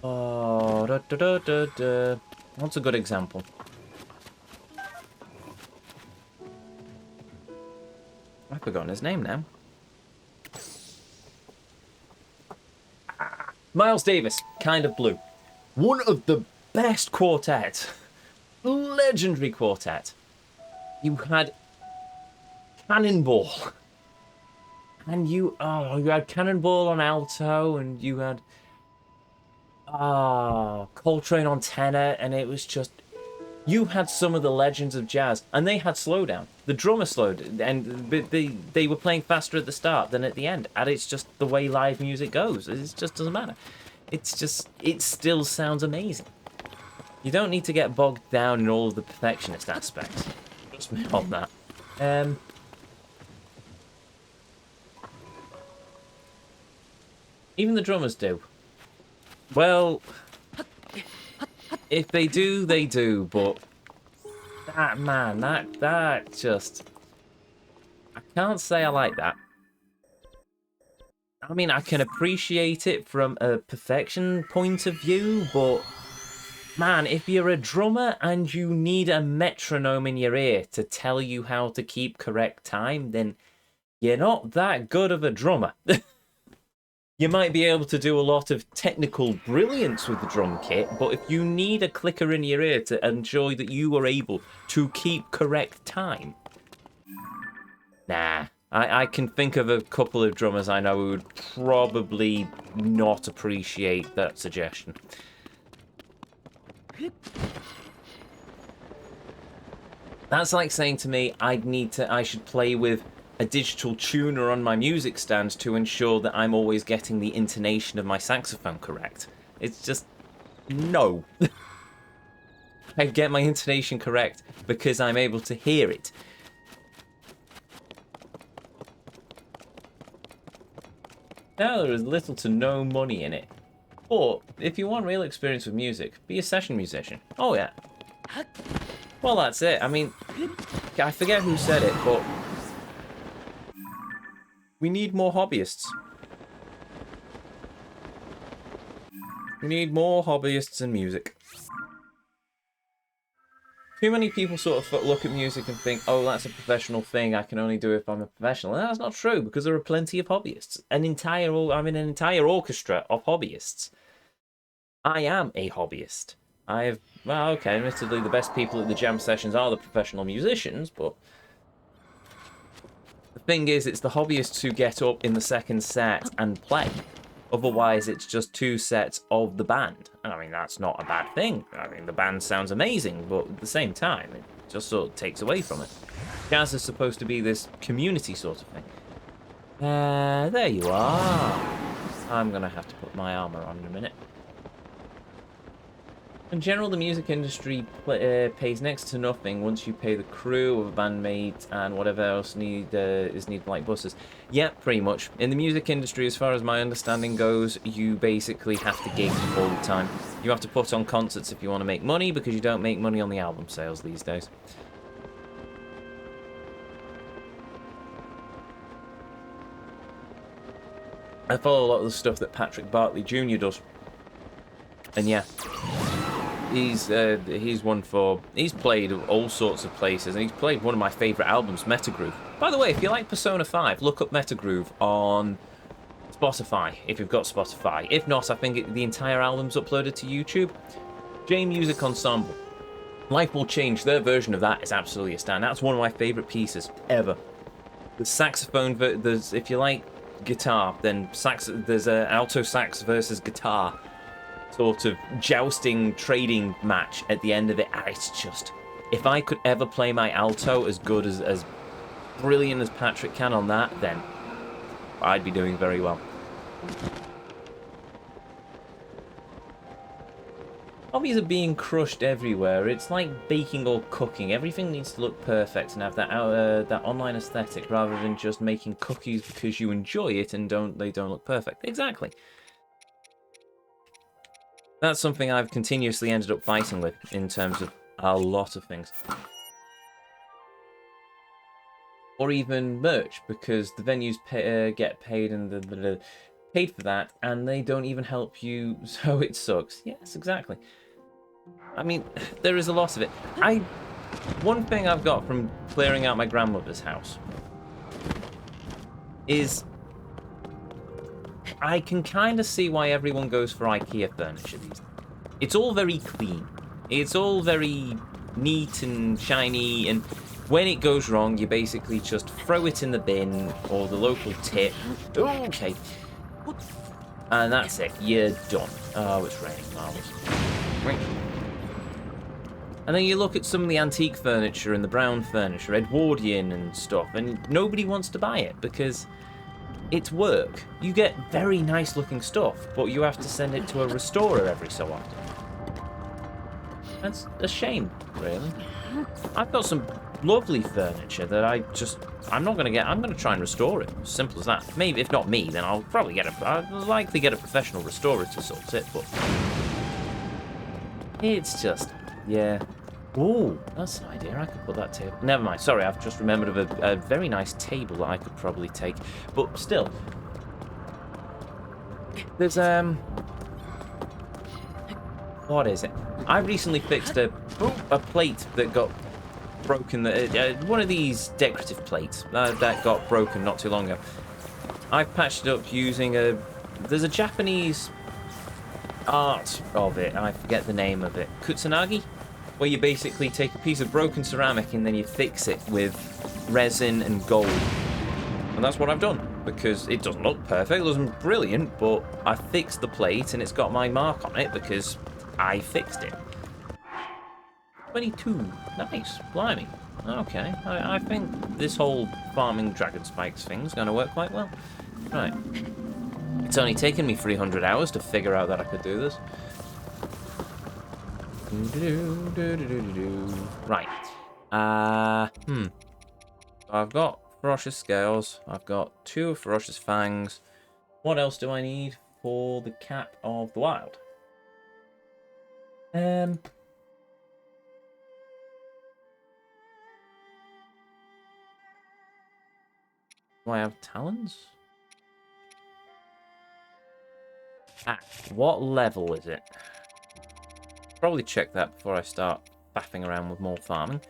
Oh, da, da, da, da, da. What's a good example? I've forgotten his name now. Miles Davis, Kind of Blue. One of the best quartets. Legendary quartet. You had Cannonball. And you had Cannonball on alto, and you had Coltrane on tenor, and it was just you had some of the legends of jazz, and they had slowdown. The drummer slowed, and they were playing faster at the start than at the end, and it's just the way live music goes. It just doesn't matter. It still sounds amazing. You don't need to get bogged down in all of the perfectionist aspects. Trust me on that. Even the drummers do. Well, if they do, they do, but that just... I can't say I like that. I mean, I can appreciate it from a perfection point of view, but man, if you're a drummer and you need a metronome in your ear to tell you how to keep correct time, then you're not that good of a drummer. You might be able to do a lot of technical brilliance with the drum kit, but if you need a clicker in your ear to ensure that you are able to keep correct time, nah. I can think of a couple of drummers I know who would probably not appreciate that suggestion. That's like saying to me I should play with a digital tuner on my music stand to ensure that I'm always getting the intonation of my saxophone correct. It's just no. I get my intonation correct because I'm able to hear it. Now there is little to no money in it. But if you want real experience with music, be a session musician. Oh yeah. Well, that's it. I mean, I forget who said it, but we need more hobbyists. We need more hobbyists in music. Too many people sort of look at music and think, oh, that's a professional thing, I can only do it if I'm a professional. And that's not true, because there are plenty of hobbyists. I'm in an entire orchestra of hobbyists. I am a hobbyist. Well, okay, admittedly, the best people at the jam sessions are the professional musicians, but the thing is, it's the hobbyists who get up in the second set and play. Otherwise, it's just 2 sets of the band. And I mean, that's not a bad thing. I mean, the band sounds amazing, but at the same time, it just sort of takes away from it. Jazz is supposed to be this community sort of thing. There you are. I'm going to have to put my armor on in a minute. In general, the music industry pays next to nothing once you pay the crew of a bandmate and whatever else is needed, like buses. Yeah, pretty much. In the music industry, as far as my understanding goes, you basically have to gig all the time. You have to put on concerts if you want to make money, because you don't make money on the album sales these days. I follow a lot of the stuff that Patrick Bartley Jr. does. And yeah. He's played all sorts of places, and he's played one of my favourite albums, Metagroove. By the way, if you like Persona 5, look up Metagroove on Spotify, if you've got Spotify. If not, I think the entire album's uploaded to YouTube. J Music Ensemble. Life Will Change, their version of that is absolutely a stand. That's one of my favourite pieces ever. The saxophone, if you like guitar, then there's an alto sax versus guitar sort of jousting trading match at the end of it, and it's just, if I could ever play my alto as good as brilliant as Patrick can on that, then I'd be doing very well. Hobbies are being crushed everywhere. It's like baking or cooking. Everything needs to look perfect and have that online aesthetic, rather than just making cookies because you enjoy it and they don't look perfect. Exactly. That's something I've continuously ended up fighting with in terms of a lot of things. Or even merch, because the venues get paid and paid for that, and they don't even help you, so it sucks. Yes, exactly. I mean, there is a lot of it. One thing I've got from clearing out my grandmother's house is I can kind of see why everyone goes for IKEA furniture these days. It's all very clean. It's all very neat and shiny, and when it goes wrong, you basically just throw it in the bin or the local tip. Okay. And that's it. You're done. Oh, it's raining. Marvellous. And then you look at some of the antique furniture and the brown furniture, Edwardian and stuff, and nobody wants to buy it because it's work. You get very nice looking stuff, but you have to send it to a restorer every so often. That's a shame, really. I've got some lovely furniture that I'm not going to I'm going to try and restore it. Simple as that. Maybe, if not me, then I'll probably I'll likely get a professional restorer to sort it, but it's just, yeah. Ooh, that's an idea. I could put that table. Never mind. Sorry, I've just remembered of a very nice table that I could probably take. But still, there's what is it? I recently fixed a plate that got broken. One of these decorative plates that got broken not too long ago. I patched it up using there's a Japanese art of it. I forget the name of it. Kutsunagi? Where you basically take a piece of broken ceramic and then you fix it with resin and gold. And that's what I've done, because it doesn't look perfect, it doesn't brilliant, but I fixed the plate and it's got my mark on it because I fixed it. 22. Nice. Blimey. Okay. I think this whole farming dragon spikes thing's going to work quite well. Right. It's only taken me 300 hours to figure out that I could do this. Right. I've got ferocious scales. I've got 2 ferocious fangs. What else do I need for the cap of the wild? Do I have talons? What level is it? Probably check that before I start faffing around with more farming.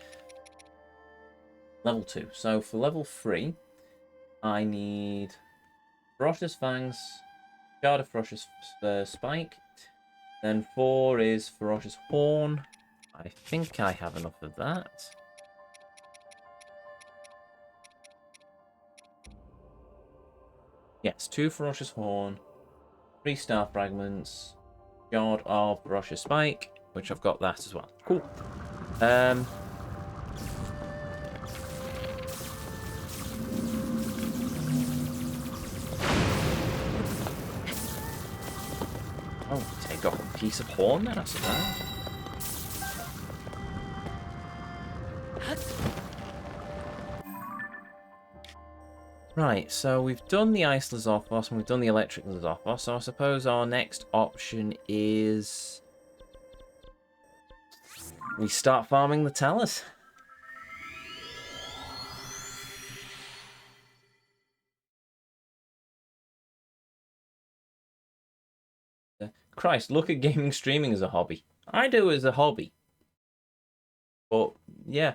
Level 2. So for level 3, I need ferocious fangs, guard of ferocious spike. Then 4 is ferocious horn. I think I have enough of that. Yes, 2 ferocious horn, 3 star fragments, guard of ferocious spike, which I've got that as well. Cool. Oh, take off a piece of horn then, I suppose. Right, so we've done the ice Lizophos and we've done the electric Lizophos, so I suppose our next option is we start farming the Talus. Christ, look at gaming streaming as a hobby. I do it as a hobby. But, yeah.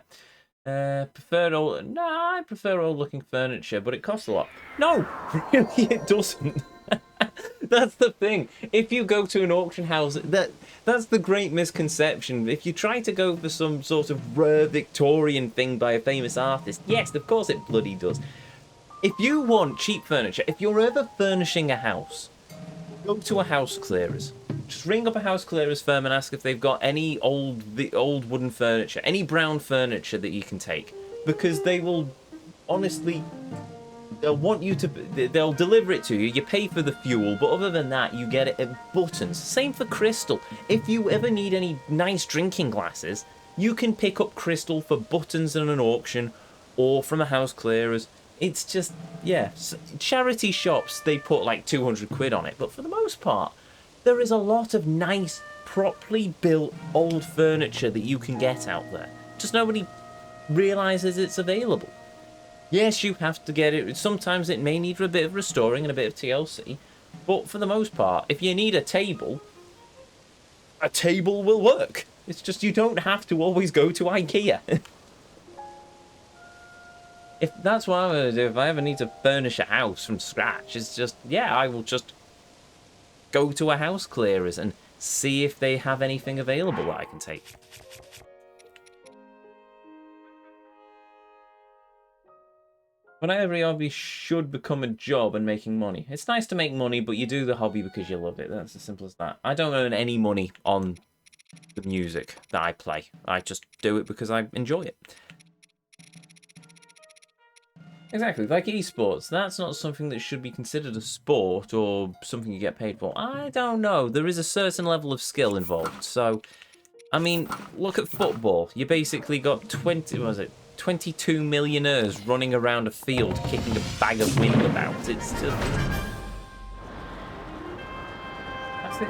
I prefer old looking furniture, but it costs a lot. No, really it doesn't. That's the thing. If you go to an auction house, that's the great misconception. If you try to go for some sort of rare Victorian thing by a famous artist, yes, of course it bloody does. If you want cheap furniture, if you're ever furnishing a house, go to a house clearers. Just ring up a house clearers firm and ask if they've got any old wooden furniture, any brown furniture that you can take, because they will, honestly, they'll want you to, they'll deliver it to you. You pay for the fuel, but other than that, you get it at buttons. Same for crystal. If you ever need any nice drinking glasses, you can pick up crystal for buttons in an auction or from a house clearers. It's just, yeah, charity shops, they put like 200 quid on it, but for the most part, there is a lot of nice, properly built old furniture that you can get out there. Just nobody realises it's available. Yes, you have to get it. Sometimes it may need a bit of restoring and a bit of TLC, But for the most part, if you need a table will work. It's just you don't have to always go to IKEA. If that's what I'm going to do, if I ever need to furnish a house from scratch, it's just, yeah, I will just go to a house clearers and see if they have anything available that I can take. But every hobby should become a job and making money. It's nice to make money, but you do the hobby because you love it. That's as simple as that. I don't earn any money on the music that I play. I just do it because I enjoy it. Exactly, like esports. That's not something that should be considered a sport or something you get paid for. I don't know. There is a certain level of skill involved. So, I mean, look at football. You basically got 22 millionaires running around a field kicking a bag of wind about. It's just...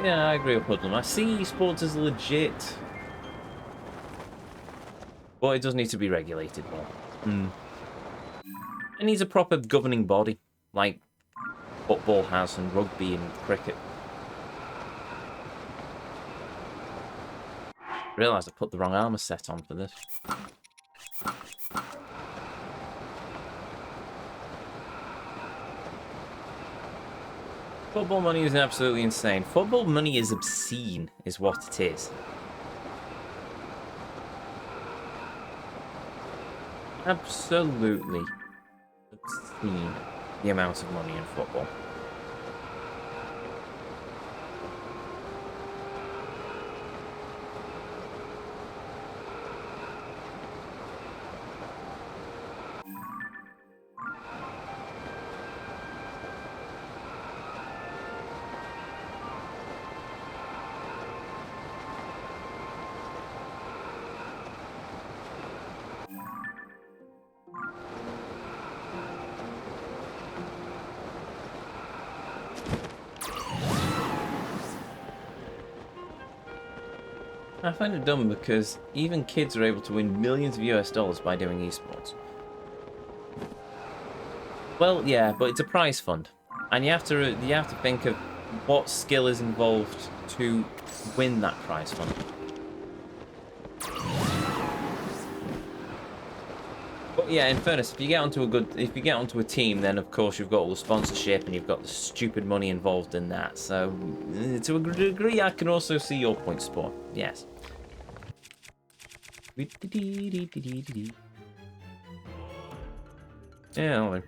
Yeah, I agree with Hoodlum. I see esports as legit, but it does need to be regulated more. It needs a proper governing body, like football has and rugby and cricket. I realised I put the wrong armour set on for this. Football money is absolutely insane. Football money is obscene, is what it is. Absolutely obscene, the amount of money in football. I find it dumb because even kids are able to win millions of US dollars by doing esports. Well, yeah, but it's a prize fund, and you have to think of what skill is involved to win that prize fund. But yeah, in fairness, if you get onto a team, then of course you've got all the sponsorship and you've got the stupid money involved in that. So to a degree, I can also see your point, Spore. Yes. Yeah, all right.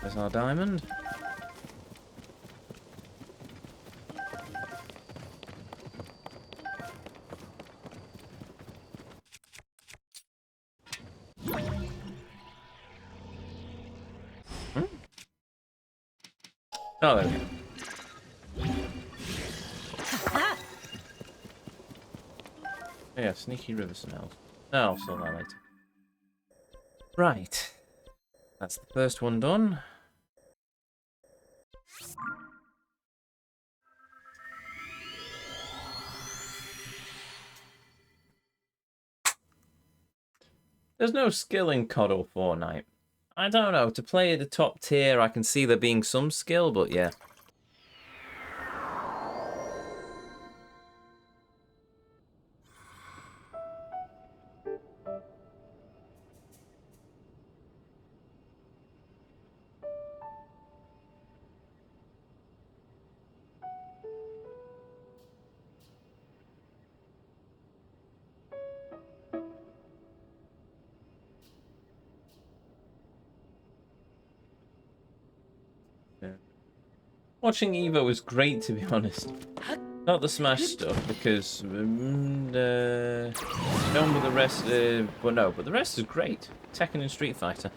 There's our diamond. Oh, there we go. Yeah, sneaky river smells. Oh, I'll sort that later. Right. That's the first one done. There's no skill in COD or Fortnite. I don't know. To play at the top tier, I can see there being some skill, but yeah. Watching Evo was great, to be honest. Not the Smash stuff, because but the rest. Well, no, but the rest is great. Tekken and Street Fighter.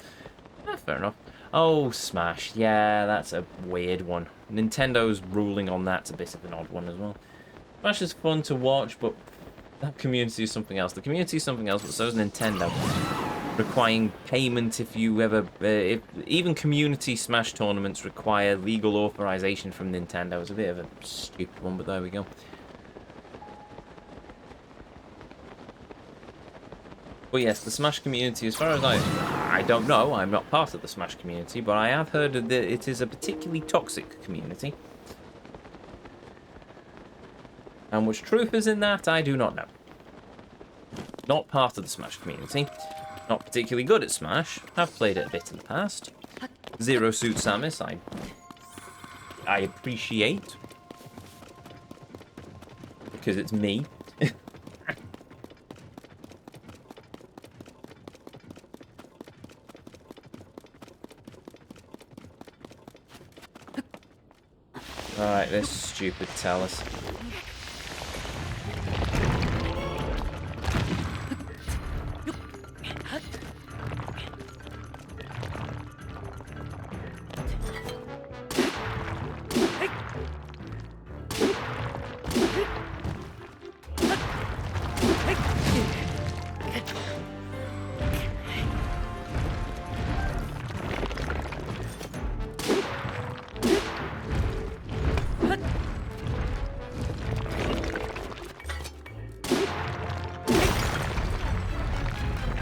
Fair enough. Oh, Smash. Yeah, that's a weird one. Nintendo's ruling on that's a bit of an odd one as well. Smash is fun to watch, but that community is something else. The community is something else, but so is Nintendo. requiring payment if you ever... if even community Smash tournaments require legal authorization from Nintendo. It's a bit of a stupid one, but there we go. But yes, the Smash community, as far as I don't know, I'm not part of the Smash community, but I have heard that it is a particularly toxic community. And which truth is in that, I do not know. Not part of the Smash community. Not particularly good at Smash. Have played it a bit in the past. Zero Suit Samus, I appreciate. Because it's me. Alright, this stupid Talus.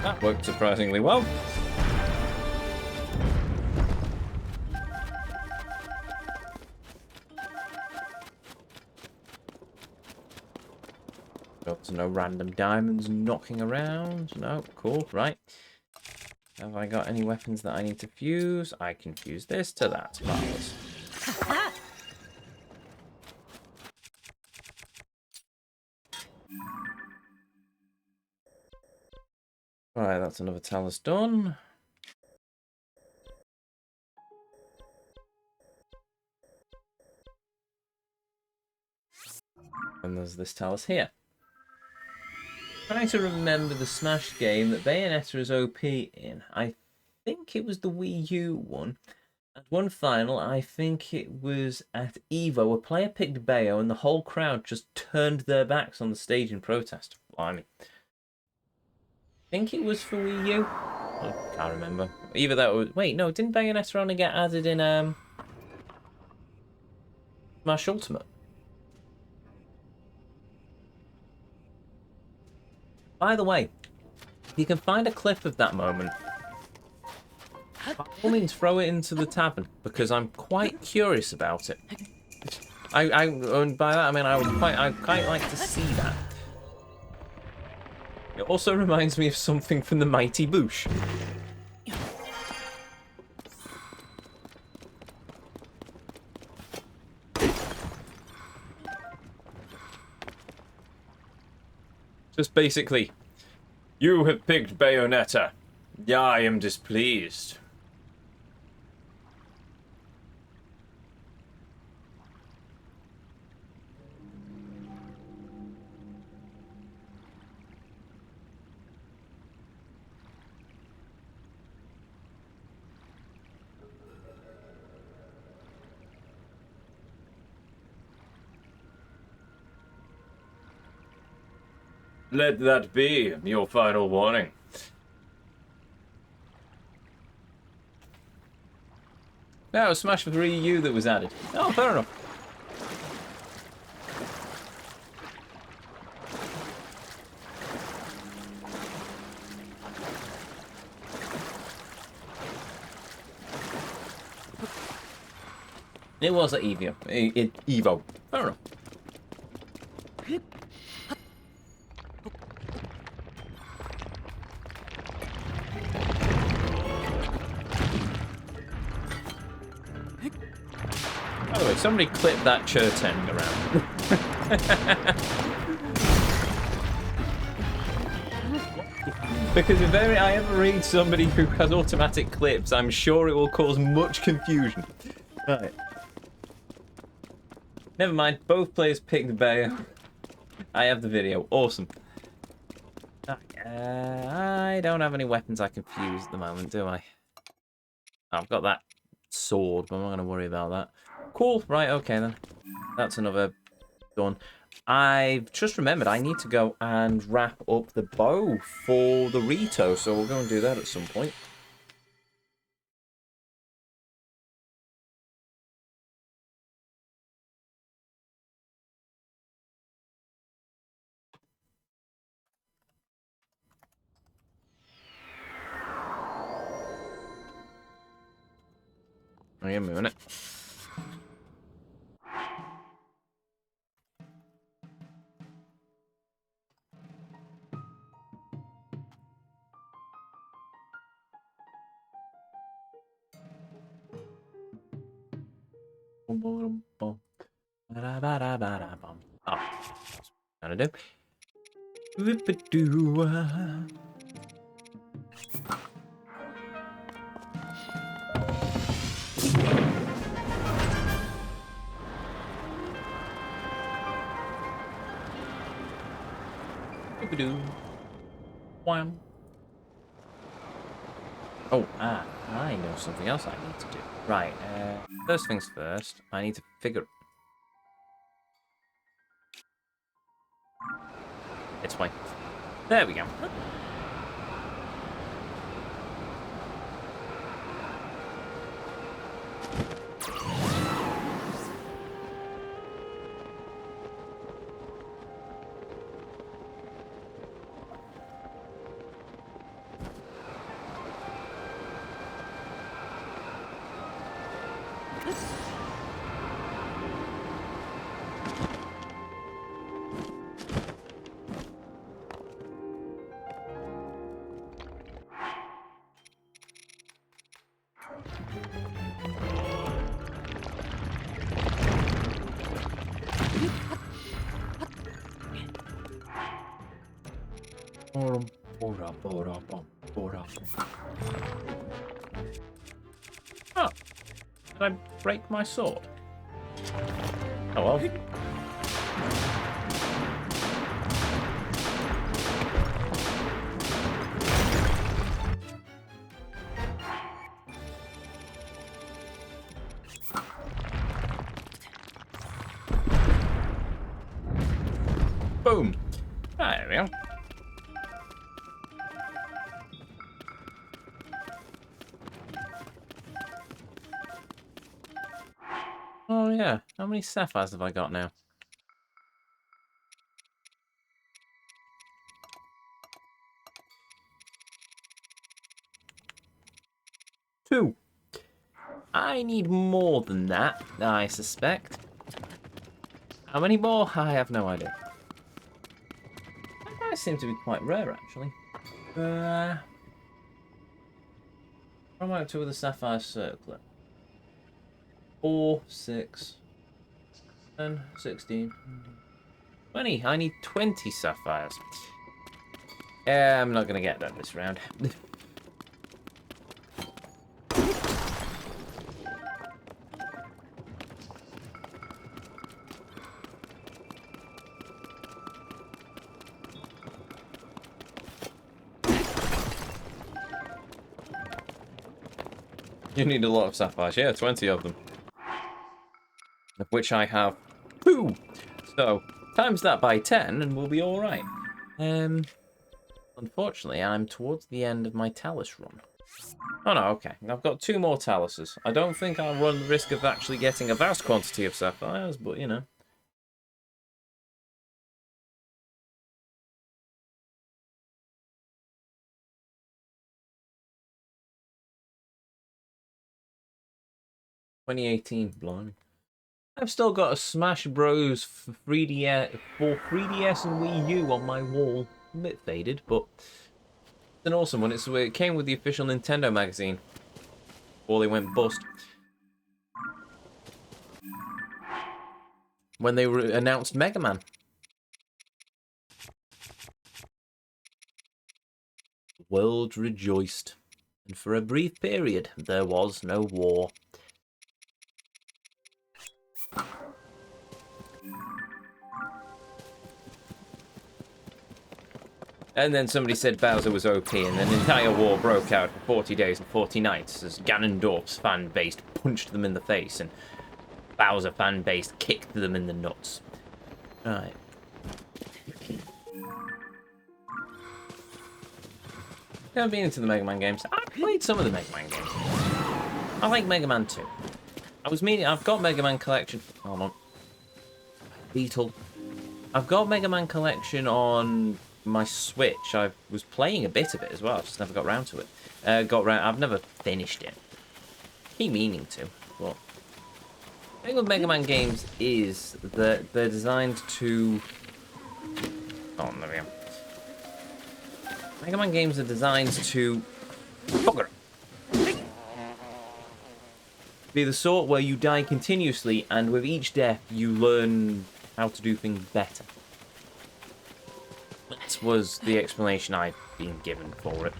That worked surprisingly well. Got no random diamonds knocking around. No, cool, right. Have I got any weapons that I need to fuse? I can fuse this to that. Marvelous. Alright, that's another Talus done. And there's this Talus here. Trying to remember the Smash game that Bayonetta is OP in. I think it was the Wii U one. At one final, I think it was at Evo, a player picked Bayo and the whole crowd just turned their backs on the stage in protest. Blimey. I think it was for Wii U. I can't remember. Either that or... Wait, no, didn't Bayonetta only get added in Smash Ultimate? By the way, if you can find a clip of that moment, by all means throw it into the tavern, because I'm quite curious about it. And by that I mean I'd quite like to see that. It also reminds me of something from the Mighty Boosh. Just basically, you have picked Bayonetta. I am displeased. Let that be your final warning. No, it was Smash for 3U that was added. Oh, fair enough. It was at Evo. Evo. Fair enough. By the way, somebody clip that Churteng around. Because if I ever read somebody who has automatic clips, I'm sure it will cause much confusion. Right. Never mind, both players picked Bayo. I have the video. Awesome. I don't have any weapons I can fuse at the moment, do I? I've got that sword, but I'm not going to worry about that. Cool, right, okay then. That's another done. I've just remembered I need to go and wrap up the bow for the Rito, so we'll go and do that at some point. I am moving it. Oh, gonna do. Wham. Oh, I know something else I need to do. Right, first things first, I need to figure... It's fine. There we go. Oh, did I break my sword? Oh well. Boom. There we go. Oh yeah, how many sapphires have I got now? 2. I need more than that, I suspect. How many more? I have no idea. That seem to be quite rare, actually. Where am I up to with the sapphire circlet? 4, 6, 10, 16, 20. I need 20 sapphires. Yeah, I'm not going to get that this round. You need a lot of sapphires. Yeah, 20 of them. Of which I have 2. So, times that by 10 and we'll be alright. Unfortunately, I'm towards the end of my talus run. Oh no, okay. I've got 2 more taluses. I don't think I'll run the risk of actually getting a vast quantity of sapphires, but you know. "2018, blimey. I've still got a Smash Bros. For 3DS, and Wii U on my wall. A bit faded, but it's an awesome one. It came with the official Nintendo magazine before they went bust. When they announced Mega Man. The world rejoiced, and for a brief period there was no war. And then somebody said Bowser was OP, and an entire war broke out for 40 days and 40 nights as Ganondorf's fan base punched them in the face, and Bowser fan base kicked them in the nuts. Right. Never been into the Mega Man games. I played some of the Mega Man games. I like Mega Man 2. I've got Mega Man Collection. Hold on. Beetle. I've got Mega Man Collection on my Switch. I was playing a bit of it as well. I just never got round to it. I've never finished it. Keep meaning to, but the thing with Mega Man games is that they're designed to. Oh, there we go. Mega Man games are designed to be the sort where you die continuously, and with each death you learn how to do things better. That was the explanation I've been given for it.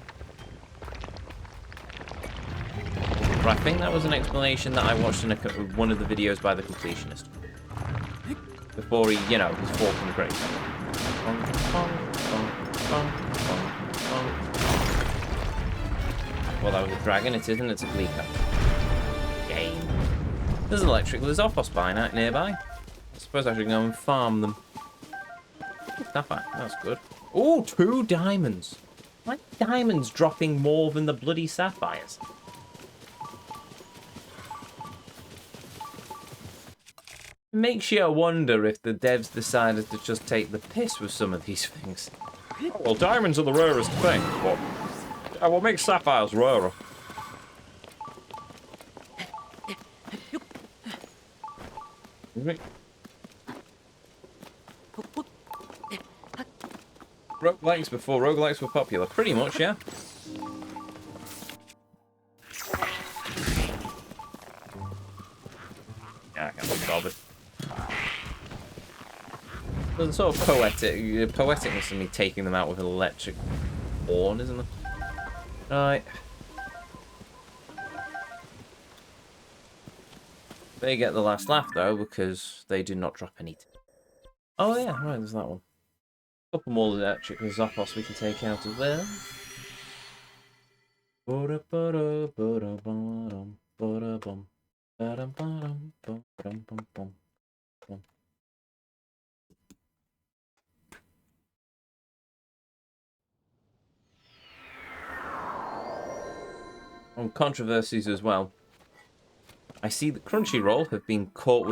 But I think that was an explanation that I watched in one of the videos by the completionist. Before he, his fall from grace. Well, that was a dragon, it isn't, it's a Gleeker. Game. There's there's Ophos nearby. I suppose I should go and farm them. Sapphire, that's good. Oh, 2 diamonds. Why are diamonds dropping more than the bloody sapphires? It makes you wonder if the devs decided to just take the piss with some of these things. Oh, well, diamonds are the rarest thing, but what makes sapphires rarer? Roguelikes before roguelikes were popular. Pretty much, yeah. Yeah, I can't be bothered. There's a sort of poeticness in me taking them out with an electric horn, isn't there? Right. They get the last laugh, though, because they do not drop any. Oh, yeah, right, there's that one. A couple more electric Zophos we can take out as well. On controversies as well. I see that Crunchyroll have been caught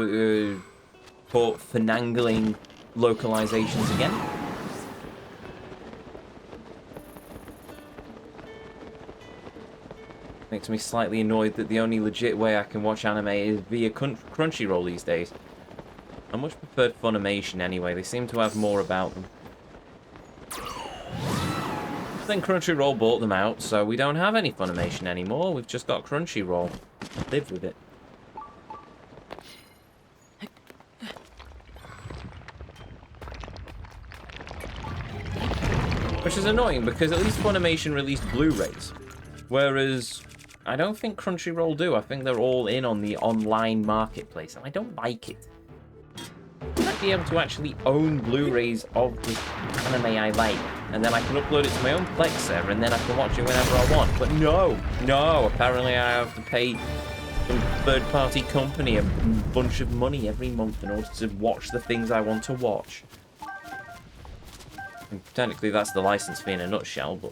finagling localizations again. Makes me slightly annoyed that the only legit way I can watch anime is via Crunchyroll these days. I much preferred Funimation anyway, they seem to have more about them. Then Crunchyroll bought them out, so we don't have any Funimation anymore, we've just got Crunchyroll. Live with it. Which is annoying, because at least Funimation released Blu-rays. Whereas, I don't think Crunchyroll do. I think they're all in on the online marketplace, and I don't like it. I'd like to be able to actually own Blu-rays of the anime I like, and then I can upload it to my own Plex server, and then I can watch it whenever I want. But no, apparently I have to pay some third-party company a bunch of money every month in order to watch the things I want to watch. And technically that's the license fee in a nutshell, but,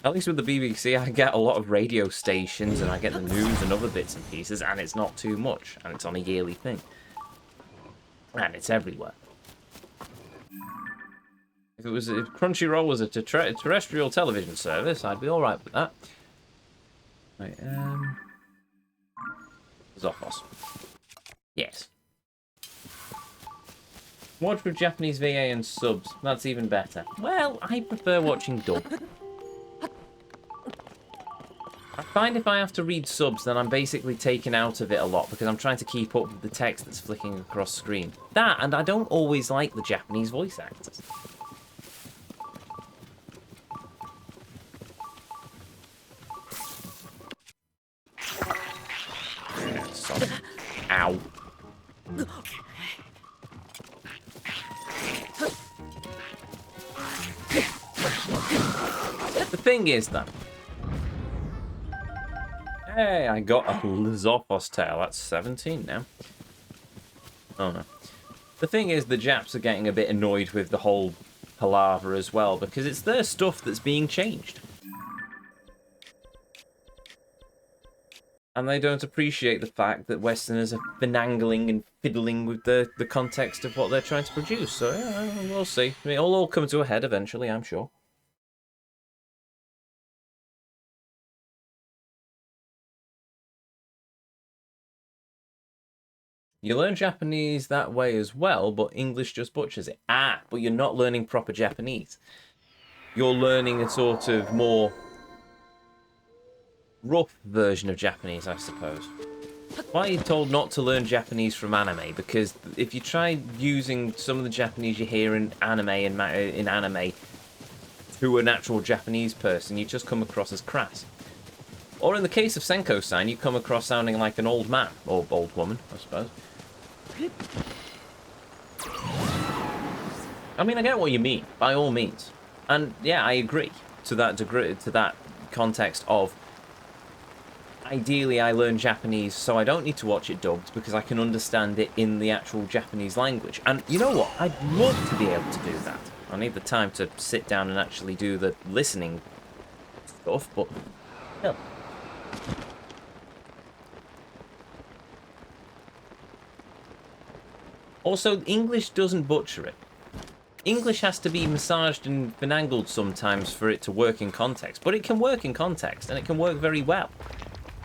At least with the BBC, I get a lot of radio stations, and I get the news and other bits and pieces, and it's not too much, and it's on a yearly thing. And it's everywhere. If Crunchyroll was a terrestrial television service, I'd be alright with that. Right, Zophos. Yes. Watch with Japanese VA and subs. That's even better. Well, I prefer watching dub. I find if I have to read subs, then I'm basically taken out of it a lot because I'm trying to keep up with the text that's flicking across screen. That, and I don't always like the Japanese voice actors. Sorry. Ow. The thing is, though, hey, I got a Zophos tail. That's 17 now. Oh, no. The thing is, the Japs are getting a bit annoyed with the whole palaver as well, because it's their stuff that's being changed. And they don't appreciate the fact that Westerners are finagling and fiddling with the context of what they're trying to produce. So, yeah, we'll see. I mean, it'll all come to a head eventually, I'm sure. You learn Japanese that way as well, but English just butchers it. Ah, but you're not learning proper Japanese. You're learning a sort of more rough version of Japanese, I suppose. Why are you told not to learn Japanese from anime? Because if you try using some of the Japanese you hear in anime to a natural Japanese person, you just come across as crass. Or in the case of Senko-san, you come across sounding like an old man, or old woman, I suppose. I mean, I get what you mean, by all means. And yeah, I agree to that degree, to that context of ideally I learn Japanese so I don't need to watch it dubbed because I can understand it in the actual Japanese language. And you know what? I'd love to be able to do that. I need the time to sit down and actually do the listening stuff, but still. Also, English doesn't butcher it. English has to be massaged and finangled sometimes for it to work in context, but it can work in context, and it can work very well.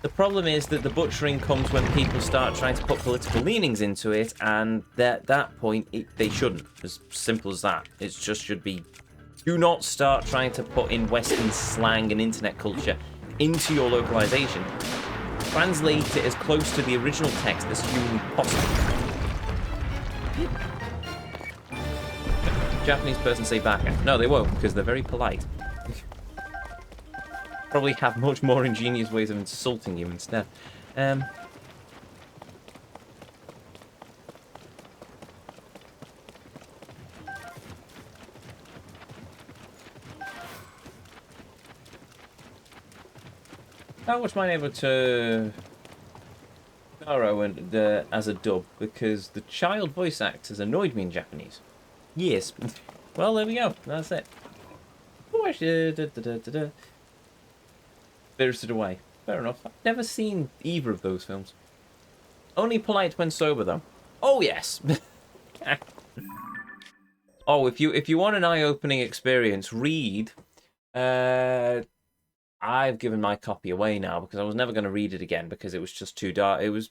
The problem is that the butchering comes when people start trying to put political leanings into it, and at that point, they shouldn't. As simple as that. It just should be, do not start trying to put in Western slang and internet culture into your localization. Translate it as close to the original text as humanly possible. Japanese person say baka. No, they won't, because they're very polite. Probably have much more ingenious ways of insulting you instead. I watched mine able to Garo and as a dub because the child voice actors annoyed me in Japanese. Yes. Well, there we go. That's it. Spirited Away. Fair enough. I've never seen either of those films. Only Polite when sober, though. Oh, yes. Oh, if you want an eye-opening experience, read. I've given my copy away now because I was never going to read it again because it was just too dark. It was.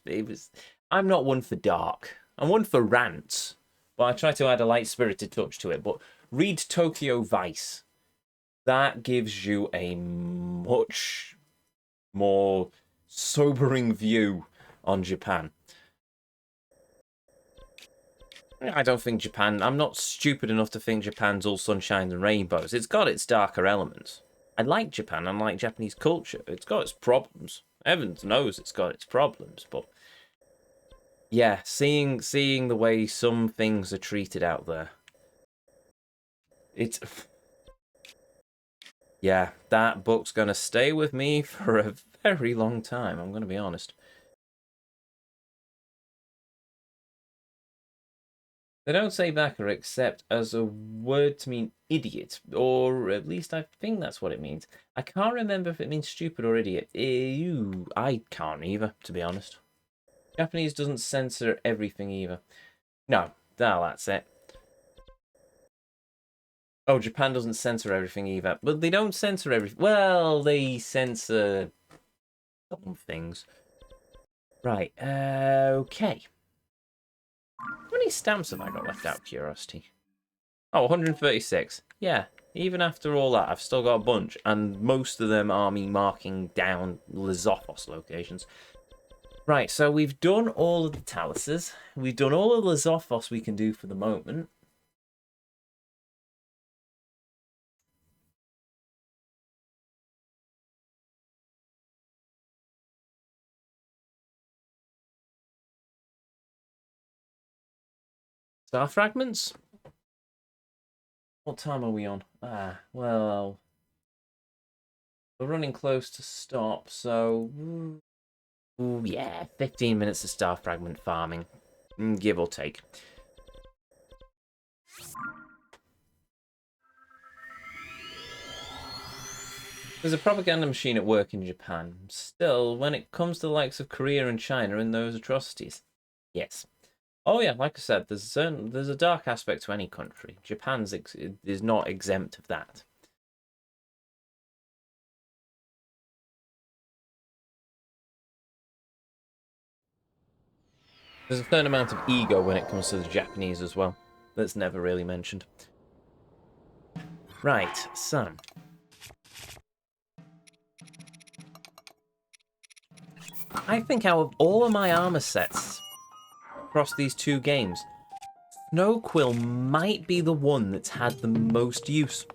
I'm not one for dark. I'm one for rants. But I try to add a light-spirited touch to it. But read Tokyo Vice. That gives you a much more sobering view on Japan. I don't think Japan... I'm not stupid enough to think Japan's all sunshine and rainbows. It's got its darker elements. I like Japan. I like Japanese culture. It's got its problems. Heavens knows it's got its problems, but... yeah, seeing the way some things are treated out there. It's... yeah, that book's going to stay with me for a very long time, I'm going to be honest. They don't say baka except as a word to mean idiot, or at least I think that's what it means. I can't remember if it means stupid or idiot. Ew, I can't either, to be honest. Japanese doesn't censor everything either. No, that's it. Oh, Japan doesn't censor everything either. But they don't censor everything. Well, they censor some things. Right, okay. How many stamps have I got left out of curiosity? Oh, 136. Yeah, even after all that, I've still got a bunch. And most of them are me marking down Lizophos locations. Right, so we've done all of the Taluses. We've done all of the Lizophos we can do for the moment. Star fragments? What time are we on? Ah, well... we're running close to stop, so... ooh, yeah, 15 minutes of star fragment farming. Give or take. There's a propaganda machine at work in Japan. Still, when it comes to the likes of Korea and China and those atrocities, yes. Oh yeah, like I said, there's a dark aspect to any country. Japan's is not exempt of that. There's a certain amount of ego when it comes to the Japanese as well. That's never really mentioned. Right, so I think out of all of my armor sets across these two games, Snowquill might be the one that's had the most use.